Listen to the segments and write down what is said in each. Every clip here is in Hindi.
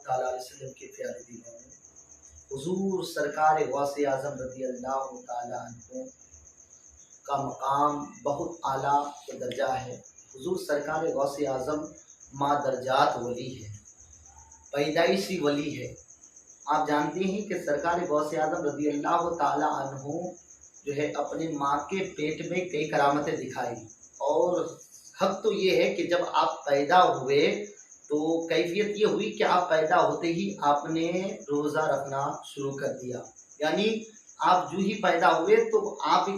ताला अलैहि वसल्लम के प्यारे दीवाने, हुजूर सरकार गौसे आज़म रज़ियल्लाहु ताला अन्हु का मकाम बहुत आला दर्जा है। हुजूर सरकार गौसे आज़म मादरजात वली है, पैदाइशी वली है। आप जानते हैं कि सरकार गौसे आज़म रज़ियल्लाहु ताला अन्हु जो है अपने माँ के पेट में कई करामतें दिखाई, और हक तो ये है कि जब आप पैदा हुए तो कैफियत ये हुई कि आप पैदा होते ही आपने रोज़ा रखना शुरू कर दिया। यानी आप जो ही पैदा हुए तो आप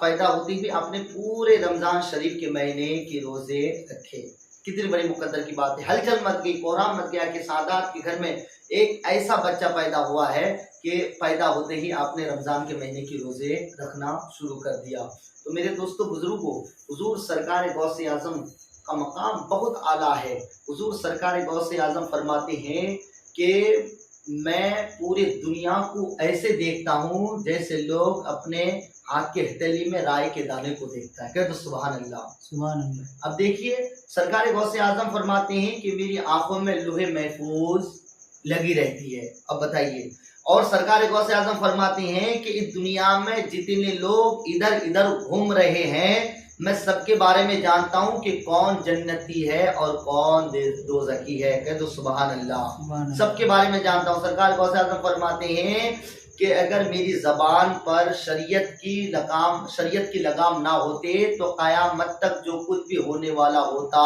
पैदा होते ही आपने पूरे रमज़ान शरीफ के महीने के रोज़े रखे। कितनी बड़ी मुकद्दर की बात है। हलचल मच गई, कोहराम मच गया कि सादात के घर में एक ऐसा बच्चा पैदा हुआ है कि पैदा होते ही आपने रमज़ान के महीने के रोज़े रखना शुरू कर दिया। तो मेरे दोस्तों बुजुर्गों, हुजूर सरकार गौसे आज़म का मकाम बहुत आला है। हुजूर सरकार गौसे आज़म फरमाते हैं कि मैं पूरी दुनिया को ऐसे देखता हूँ जैसे लोग अपने हाथ के हथेली में राई के दाने को देखता है। कहते सुभान अल्लाह, सुभान अल्लाह। अब देखिए सरकार गौसे आज़म फरमाते हैं कि मेरी आंखों में लोहे महफूज लगी रहती है। अब बताइए, और सरकार गौसे आज़म फरमाते हैं कि इस दुनिया में जितने लोग इधर इधर घूम रहे हैं, मैं सबके बारे में जानता हूँ कि कौन जन्नती है और कौन दोज़खी है। कह दो सुभान अल्लाह। सबके बारे में जानता हूँ। सरकार गौसे आज़म फरमाते हैं कि अगर मेरी ज़बान पर शरीयत की लगाम ना होते तो क़यामत तक जो कुछ भी होने वाला होता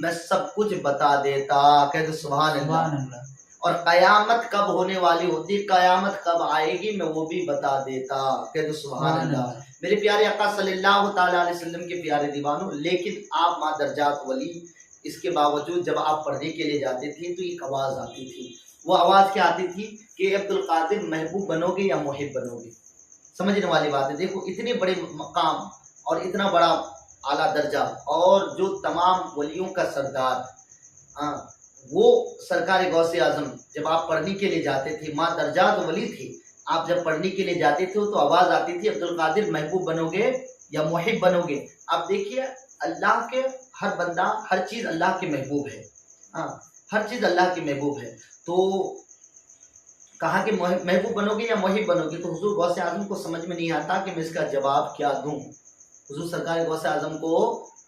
मैं सब कुछ बता देता। कह दो सुभान अल्लाह। और क़यामत कब होने वाली होती, क़यामत कब आएगी, मैं वो भी बता देता। कह दो सुभान अल्लाह। मेरे प्यारे आका सल्लल्लाहु ताला अलैहि वसल्लम के प्यारे दीवानों, लेकिन आप मादरजात वली, इसके बावजूद जब आप पढ़ने के लिए जाते थे तो एक आवाज़ आती थी। वो आवाज़ क्या आती थी कि अब्दुल कादिर महबूब बनोगे या मुहिब बनोगे। समझने वाली बात है। देखो इतने बड़े मकाम और इतना बड़ा आला दर्जा, और जो तमाम वलियों का सरदार, वो सरकार गौसे आज़म जब आप पढ़ने के लिए जाते थे, माँ दर्जात वली थी, आप जब पढ़ने के लिए जाते थे तो आवाज़ आती थी अब्दुल कादिर महबूब बनोगे या मुहिब बनोगे। आप देखिए अल्लाह के हर बंदा, हर चीज़ अल्लाह के महबूब है। हर चीज़ अल्लाह के महबूब है। तो कहा कि महबूब बनोगे या मुहिब बनोगे, तो हुजूर गौसे आज़म को समझ में नहीं आता कि मैं इसका जवाब क्या दूँ। हुजूर सरकार गौसे आज़म को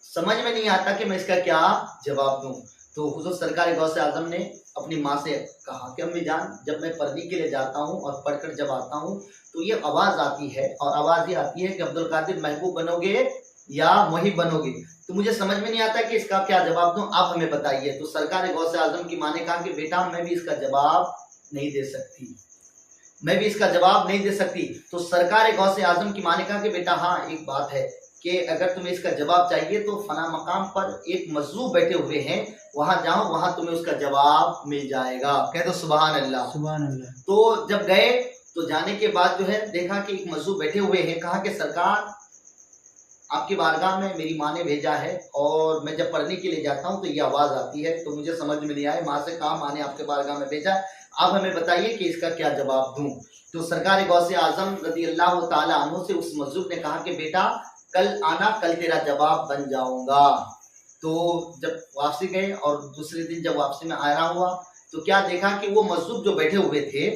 समझ में नहीं आता कि मैं इसका क्या जवाब दूँ। तो हुजूर सरकार गौसे आज़म ने अपनी माँ से कहा कि अम्मी जान, जब मैं पढ़ने के लिए जाता हूँ और पढ़कर जब आता हूँ तो ये आवाज़ आती है, और आवाज़ ये आती है कि अब्दुल कादिर महबूब बनोगे या मुहिब बनोगे, तो मुझे समझ में नहीं आता कि इसका क्या जवाब दूँ, आप हमें बताइए। तो सरकार गौसे आज़म की माँ ने कहा कि बेटा मैं भी इसका जवाब नहीं दे सकती, मैं भी इसका जवाब नहीं दे सकती। तो सरकार गौसे आज़म की माँ ने कहा कि बेटा हाँ, एक बात है कि अगर तुम्हें इसका जवाब चाहिए तो फला मकाम पर एक मजलूम बैठे हुए हैं, वहां जाओ, वहां तुम्हें उसका जवाब मिल जाएगा। कह दो सुभान अल्लाह, सुभान अल्लाह। तो जब गए तो जाने के बाद जो है देखा कि एक मजलूम बैठे हुए हैं। कहा कि सरकार आपकी बारगाह में मेरी माँ ने भेजा है, और मैं जब पढ़ने के लिए जाता हूँ तो ये आवाज़ आती है, तो मुझे समझ में नहीं आए। माँ से कहा माँ ने आपके बारगाह में भेजा, आप हमें बताइए कि इसका क्या जवाब दूँ। तो सरकार गौसे आज़म रज़ियल्लाहु ताला अन्हु से उस मजलूम ने कहा कि बेटा कल आना, कल तेरा जवाब बन जाऊंगा। तो जब वापसी गए और दूसरे दिन जब वापसी में आया हुआ तो क्या देखा कि वो मजलूब जो बैठे हुए थे,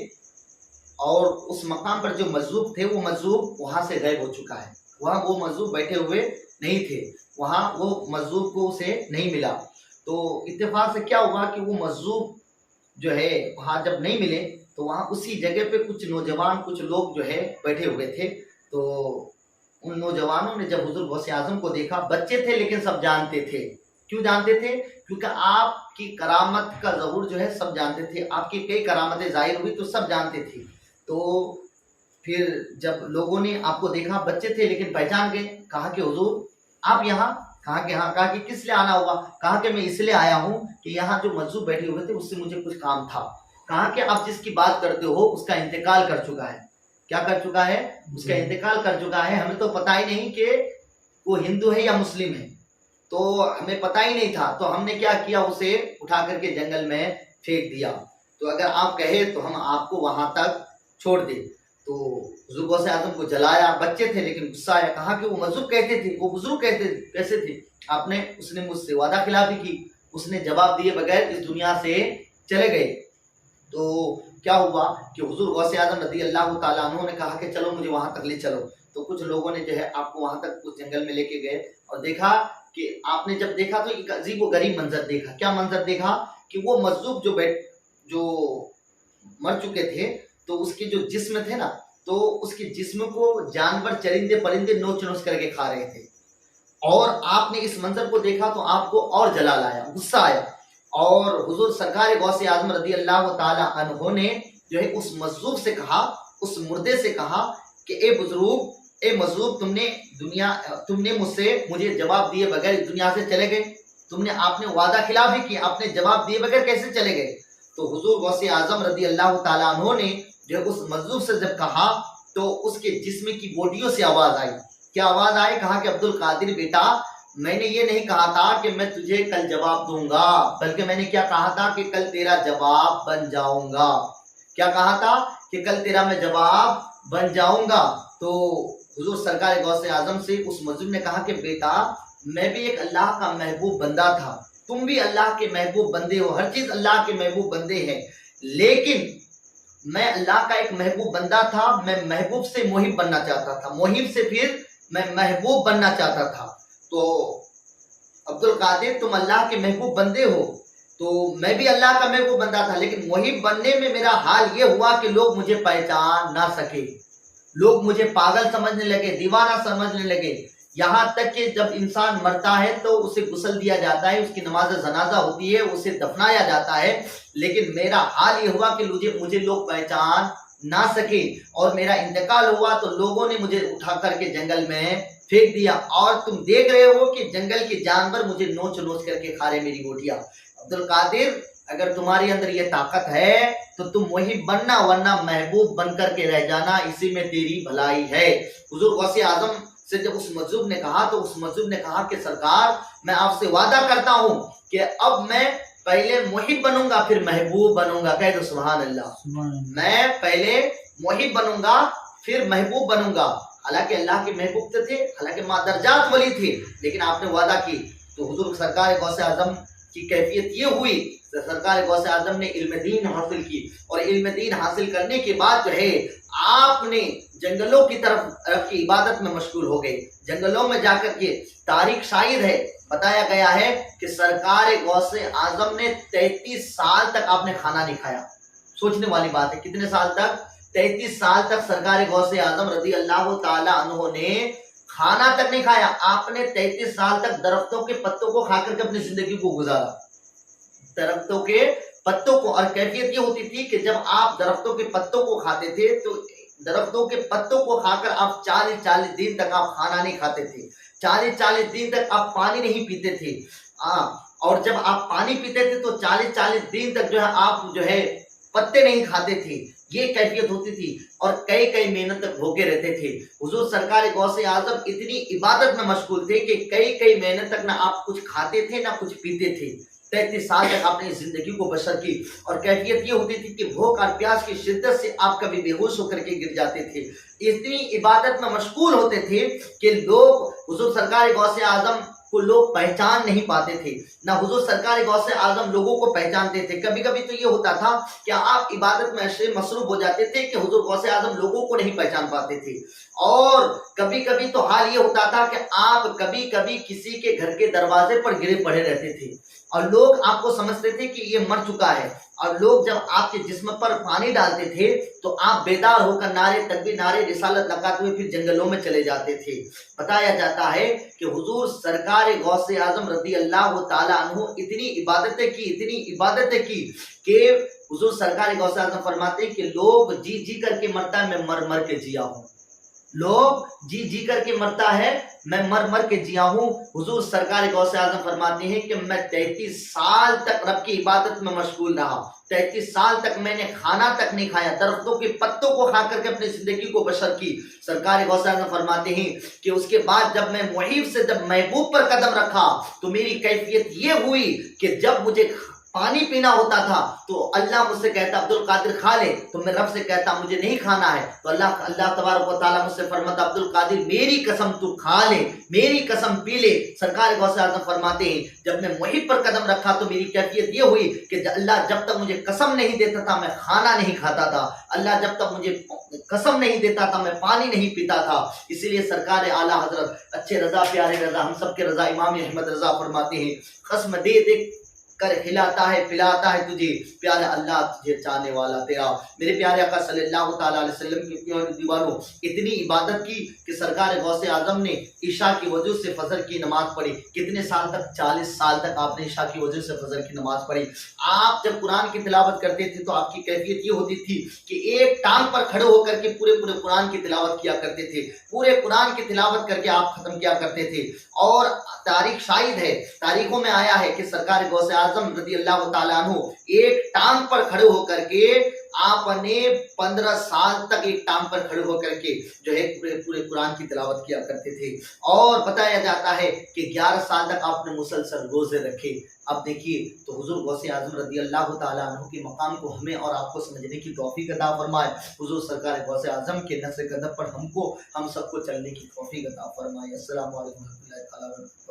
और उस मकाम पर जो मजलूब थे वो मजलूब वहां से गायब हो चुका है। वहां वो मजलूब बैठे हुए नहीं थे, वहां वो मजलूब को उसे नहीं मिला। तो इत्तेफाक से क्या हुआ कि वो मजलूब जो है वहां जब नहीं मिले तो वहां उसी जगह पे कुछ नौजवान, कुछ लोग जो है बैठे हुए थे। तो उन नौजवानों ने जब हुजूर गौसे आज़म को देखा, बच्चे थे लेकिन सब जानते थे। क्यों जानते थे? क्योंकि आपकी करामत का ज़हूर जो है सब जानते थे, आपकी कई करामतें जाहिर हुई तो सब जानते थे। तो फिर जब लोगों ने आपको देखा, बच्चे थे लेकिन पहचान गए। कहा कि हुजूर आप यहाँ? कहा कि हाँ। कहा कि किस लिए आना हुआ? कहा कि मैं इसलिए आया हूँ कि यहाँ जो मजलूम बैठे हुए थे उससे मुझे कुछ काम था। कहा कि आप जिसकी बात करते हो उसका इंतकाल कर चुका है। क्या कर चुका है? उसका इंतकाल कर चुका है। हमें तो पता ही नहीं कि वो हिंदू है या मुस्लिम है, तो हमें पता ही नहीं था। तो हमने क्या किया, उसे उठा करके जंगल में फेंक दिया। तो अगर आप कहे तो हम आपको वहां तक छोड़ दे। तो हुजूर गौसे आज़म को जलाया। बच्चे थे लेकिन गुस्सा आया। कहा कि वो मजलूम कहते थे, वो बुजुर्ग कहते कैसे थे आपने? उसने मुझसे वादा खिलाफी की, उसने जवाब दिए बगैर इस दुनिया से चले गए। तो क्या हुआ कि हुजूर गौसे आजम रज़ी अल्लाह ताला अन्हु ने कहा कि चलो मुझे वहां तक ले चलो। तो कुछ लोगों ने जो है आपको वहां तक उस जंगल में लेके गए और देखा कि आपने जब देखा तो एक अजीब व गरीब मंजर देखा। क्या मंजर देखा कि वो मजलूम जो मर चुके थे, तो उसके जो जिस्म थे ना, तो उसके जिस्म को जानवर चरिंदे परिंदे नोच नोच करके खा रहे थे। और आपने इस मंजर को देखा तो आपको और जलाल आया, गुस्सा आया। और हुजूर सरकार गौसे आजम रज़ी अल्लाह ताला अन्हो ने जो है उस मजलूम से कहा, उस मुर्दे से कहा कि ए बुजुर्ग, ए मजलूम, तुमने मुझे जवाब दिए बगैर दुनिया से चले गए। आपने वादा खिलाफ ही किया, आपने जवाब दिए बगैर कैसे चले गए? तो हुजूर गौसे आजम रज़ी अल्लाह ताला अन्हो ने जो उस मजलूम से जब कहा तो उसके जिस्म की बोटियों से आवाज आई। क्या आवाज आई? कहा कि अब्दुल कादिर बेटा, मैंने ये नहीं कहा था कि मैं तुझे कल जवाब दूंगा, बल्कि मैंने क्या कहा था कि कल तेरा जवाब बन जाऊंगा। क्या कहा था? कि कल तेरा मैं जवाब बन जाऊंगा। तो हुजूर सरकार गौसे आजम से उस मजलूम ने कहा कि बेटा, मैं भी एक अल्लाह का महबूब बंदा था, तुम भी अल्लाह के महबूब बंदे हो, हर चीज अल्लाह के महबूब बंदे हैं, लेकिन मैं अल्लाह का एक महबूब बंदा था, मैं महबूब से मोहिब बनना चाहता था, मोहिब से फिर मैं महबूब बनना चाहता था। तो अब्दुल कादिर, तुम अल्लाह के महबूब बंदे हो, तो मैं भी अल्लाह का महबूब बंदा था, लेकिन मोहिब बनने में मेरा हाल ये हुआ कि लोग मुझे पहचान ना सके, लोग मुझे पागल समझने लगे, दीवाना समझने लगे। यहाँ तक कि जब इंसान मरता है तो उसे गुस्ल दिया जाता है, उसकी नमाज जनाजा होती है, उसे दफनाया जाता है, लेकिन मेरा हाल ये हुआ कि मुझे लोग पहचान ना सके। और मेरा इंतकाल हुआ तो लोगों ने मुझे उठा करके जंगल में फेंक दिया, और तुम देख रहे हो कि जंगल के जानवर मुझे नोच नोच करके खा रहे मेरी बोटियां। अब्दुल कादिर, अगर तुम्हारे अंदर ये ताकत है तो तुम वही बनना, वरना महबूब बनकर के रह जाना, इसी में तेरी भलाई है। हुजूर गौसे आजम से जब उस मजलूम ने कहा तो उस मजलूम ने कहा कि सरकार, मैं आपसे वादा करता हूं कि अब मैं पहले मुहिब बनूंगा फिर महबूब बनूंगा। कह दो सुभान अल्लाह। मैं पहले मुहिब बनूंगा फिर महबूब बनूंगा। हालांकि अल्लाह के महबूब तो थे, हालांकि मादरजात वली थे, लेकिन आपने वादा की। तो हुजूर सरकार गौसे आजम की कैफियत ये हुई, सरकार गौसे आजम ने इल्म दीन हासिल की, और इल्म दीन हासिल करने के बाद जो है आपने जंगलों की तरफ की इबादत में मशगूल हो गए। जंगलों में जाकर के तारीख शाहिद है, बताया गया है कि सरकार गौसे आजम ने 33 साल तक आपने खाना नहीं खाया। सोचने वाली बात है, कितने साल तक? 33 साल तक सरकार गौसे आजम रज़ी अल्लाह ताला अन्हु ने खाना तक नहीं खाया। आपने 33 साल तक दरख्तों के पत्तों को खाकर के अपनी जिंदगी को गुजारा, दरख्तों के पत्तों को। और कैफियत ये होती थी कि जब आप दरख्तों के पत्तों को खाते थे तो दरख्तों के पत्तों को खाकर आप 40-40 दिन तक आप खाना नहीं खाते थे, 40-40 दिन तक आप पानी नहीं पीते थे। और जब आप पानी पीते थे तो 40-40 दिन तक जो है आप जो है पत्ते नहीं खाते थे। ये कैफियत होती थी, और कई कई मेहनत तक भूखे रहते थे। हुजूर सरकार गौसे आजम इतनी इबादत में मशगूल थे कि कई कई महीने तक ना आप कुछ खाते थे ना कुछ पीते थे। 33 साल तक आपने इस जिंदगी को बसर की, और कैफियत ये होती थी कि भूख और प्यास की शिद्दत से आप कभी बेहोश होकर के गिर जाते थे। इतनी इबादत में मशगूल होते थे कि लोग हुजूर सरकार गौसे आजम को लोग पहचान नहीं पाते थे, ना हुजूर सरकार गौसे आजम लोगों को पहचानते थे। कभी कभी तो ये होता था कि आप इबादत में ऐसे मसरूफ हो जाते थे कि हुजूर गौसे आजम लोगों को नहीं पहचान पाते थे। और कभी कभी तो हाल ये होता था कि आप कभी कभी किसी के घर के दरवाजे पर गिरे पड़े रहते थे, और लोग आपको समझते थे कि ये मर चुका है। और लोग जब आपके जिस्म पर पानी डालते थे तो आप बेदार होकर नारे तकबीर, नारे रिसालत लगाते हुए फिर जंगलों में चले जाते थे। बताया जाता है कि हुजूर सरकार गौसे आजम रज़ी अल्लाह ताला अन्हु इतनी इबादतें की कि हुजूर सरकार गौसे आजम फरमाते हैं कि लोग जी जी करके मरता है, मैं मर मर के जिया हूँ। लोग जी जी करके मरता है, मैं मर मर के जिया हूँ। हुजूर सरकार गौसे आजम फरमाते हैं कि मैं 33 साल तक रब की इबादत में मशगूल रहा, 33 साल तक मैंने खाना तक नहीं खाया, दरख्तों के पत्तों को खा करके अपनी जिंदगी को बशर की। सरकार गौसे आजम फरमाते हैं कि उसके बाद जब मैं मुहीब से जब महबूब पर कदम रखा तो मेरी कैफियत ये हुई कि जब मुझे पानी पीना होता था तो अल्लाह मुझसे कहता अब्दुल कादिर खा ले, तो मैं रब से कहता मुझे नहीं खाना है, तो अल्लाह तबारक व तआला मुझसे फरमाता अब्दुल कादिर मेरी कसम तू खा ले, मेरी कसम पी ले। सरकार गौसे आज़म फरमाते हैं जब मैं वहीं पर कदम रखा तो मेरी कैफियत ये हुई कि अल्लाह जब तक मुझे कसम नहीं देता था मैं खाना नहीं खाता था, अल्लाह जब तक मुझे कसम नहीं देता था मैं पानी नहीं पीता था। इसीलिए सरकार आला हजरत अच्छे रजा प्यारे रजा हम सब के रजा इमाम अहमद रजा फरमाते हैं कसम दे दे कर खिलाता है पिलाता है तुझे प्यारे अल्लाह तुझे चाहने वाला तेरा। मेरे प्यारे आका सल्लल्लाहु ताला अलैहि वसल्लम के प्यारे दीवानों इतनी इबादत की कि सरकार गौसे आजम ने ईशा की वजह से फजर की नमाज पढ़ी। कितने साल तक? 40 साल तक आपने ईशा की वजह से फजर की नमाज पढ़ी। आप जब कुरान की तिलावत करते थे तो आपकी कैफियत ये होती थी कि एक टांग पर खड़े होकर के पूरे कुरान की तिलावत किया करते थे, पूरे कुरान की तिलावत करके आप खत्म किया करते थे। और तारीख शाहिद है, तारीखों में आया है कि सरकार गौसे आजम रज़ी अल्लाह तआला अन्हु एक टांग पर खड़े होकर के आपने 15 साल तक एक टांग पर खड़े होकर के जो है पूरे कुरान की तिलावत किया करते थे। और बताया जाता है कि 11 साल तक आपने मुसलसल रोजे रखे। अब देखिए तो हुजूर गौसे आजम रज़ी अल्लाह तआला अन्हु के मकाम को हमें और आपको समझने की तौफीक अता फरमाए। हुजूर सरकार गौसे आजम के नक्श कदम पर हम सबको चलने की तौफीक अता फरमाए। अस्सलामु अलैकुम व रहमतुल्लाहि व बरकातहू।